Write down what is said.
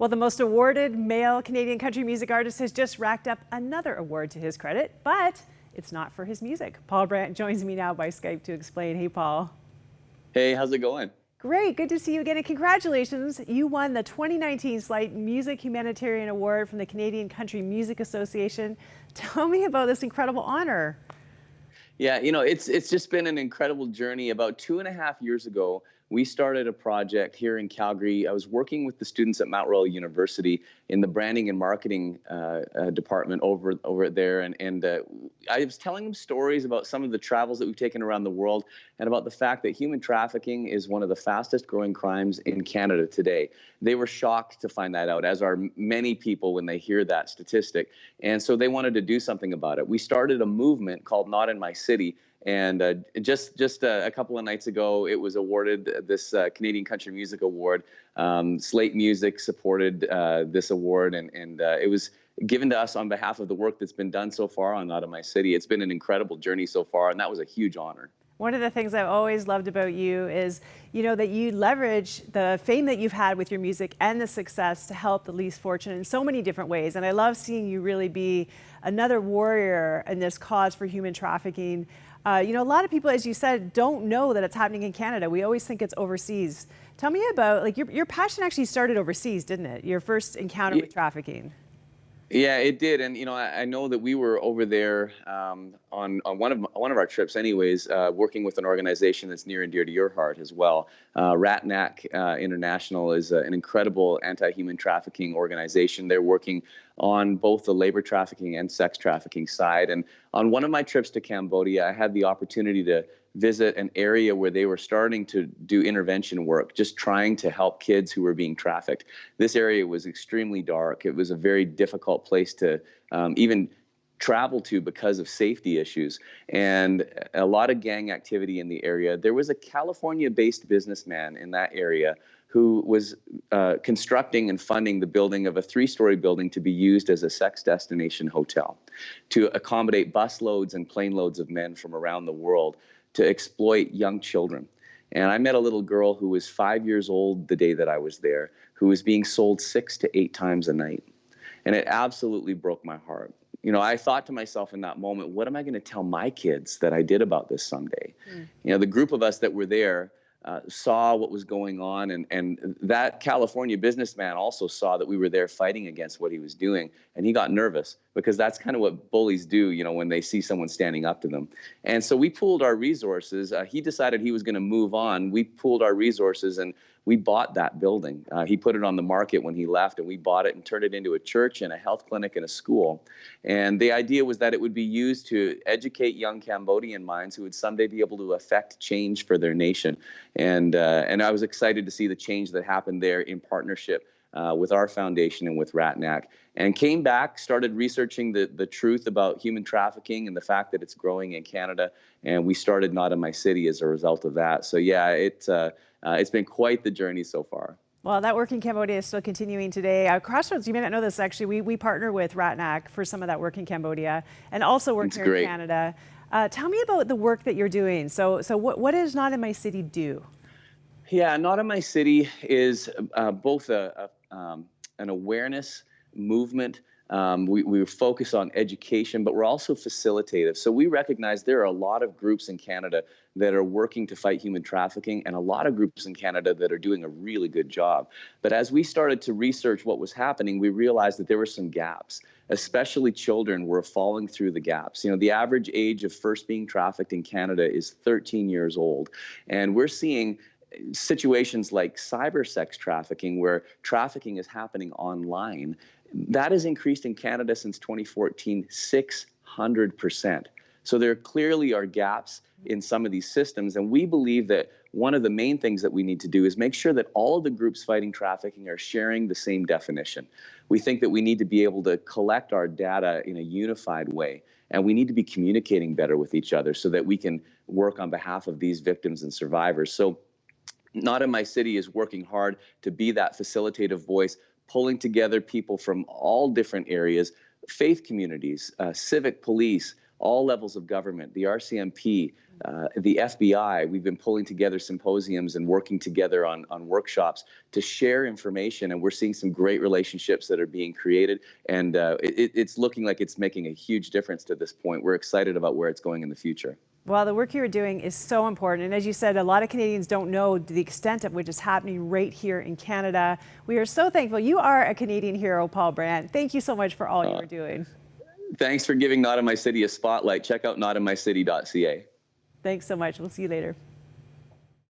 Well, the most awarded male Canadian country music artist has just racked up another award to his credit, but it's not for his music. Paul Brandt joins me now by Skype to explain. Hey, Paul. Hey, how's it going? Great, good to see you again, and congratulations. You won the 2019 Slaight Music Humanitarian Award from the Canadian Country Music Association. Tell me about this incredible honor. Yeah, it's just been an incredible journey. About 2.5 years ago, we started a project here in Calgary. I was working with the students at Mount Royal University in the branding and marketing department over there, and I was telling them stories about some of the travels that we've taken around the world, and about the fact that human trafficking is one of the fastest growing crimes in Canada today. They were shocked to find that out, as are many people when they hear that statistic, and so they wanted to do something about it. We started a movement called Not in My City. And just a couple of nights ago, it was awarded this Canadian Country Music Award. Slaight Music supported this award, and it was given to us on behalf of the work that's been done so far on Not in My City. It's been an incredible journey so far, and that was a huge honor. One of the things I've always loved about you is, that you leverage the fame that you've had with your music and the success to help the least fortunate in so many different ways. And I love seeing you really be another warrior in this cause for human trafficking. A lot of people, as you said, don't know that it's happening in Canada. We always think it's overseas. Tell me about, your passion actually started overseas, didn't it? Your first encounter with trafficking. Yeah, it did, and I know that we were over there on one of our trips, anyways, working with an organization that's near and dear to your heart as well. Ratnac International is an incredible anti-human trafficking organization. They're working on both the labor trafficking and sex trafficking side. And on one of my trips to Cambodia, I had the opportunity to visit an area where they were starting to do intervention work, just trying to help kids who were being trafficked. This area was extremely dark. It was a very difficult place to even travel to because of safety issues, and a lot of gang activity in the area. There was a California-based businessman in that area who was constructing and funding the building of a 3-story building to be used as a sex destination hotel to accommodate bus loads and plane loads of men from around the world to exploit young children. And I met a little girl who was 5 years old the day that I was there, who was being sold 6 to 8 times a night. And it absolutely broke my heart. I thought to myself in that moment, what am I going to tell my kids that I did about this someday? The group of us that were there saw what was going on, and that California businessman also saw that we were there fighting against what he was doing, and he got nervous, because that's kind of what bullies do, when they see someone standing up to them. And so we pooled our resources. He decided he was going to move on. We pooled our resources, and we bought that building. He put it on the market when he left, and we bought it and turned it into a church and a health clinic and a school. And the idea was that it would be used to educate young Cambodian minds who would someday be able to affect change for their nation. And I was excited to see the change that happened there in partnership with our foundation and with Ratnac, and came back, started researching the truth about human trafficking and the fact that it's growing in Canada, and we started Not in My City as a result of that. So yeah, it's been quite the journey so far. Well, that work in Cambodia is still continuing today. Crossroads, you may not know this, actually, we partner with Ratnac for some of that work in Cambodia, and also work here in Canada. Tell me about the work that you're doing. So what does Not in My City do? Yeah, Not in My City is both an awareness movement. We focus on education, but we're also facilitative. So we recognize there are a lot of groups in Canada that are working to fight human trafficking, and a lot of groups in Canada that are doing a really good job. But as we started to research what was happening, we realized that there were some gaps. Especially children were falling through the gaps. The average age of first being trafficked in Canada is 13 years old. And we're seeing situations like cyber sex trafficking, where trafficking is happening online. That has increased in Canada since 2014, 600%. So there clearly are gaps in some of these systems, and we believe that one of the main things that we need to do is make sure that all of the groups fighting trafficking are sharing the same definition. We think that we need to be able to collect our data in a unified way, and we need to be communicating better with each other so that we can work on behalf of these victims and survivors. So Not in My City is working hard to be that facilitative voice, pulling together people from all different areas, faith communities, civic police, all levels of government, the RCMP, the FBI. We've been pulling together symposiums and working together on workshops to share information, and we're seeing some great relationships that are being created, and it's looking like it's making a huge difference to this point. We're excited about where it's going in the future. Well, the work you're doing is so important. And as you said, a lot of Canadians don't know the extent of which is happening right here in Canada. We are so thankful. You are a Canadian hero, Paul Brandt. Thank you so much for all you're doing. Thanks for giving Not in My City a spotlight. Check out notinmycity.ca. Thanks so much. We'll see you later.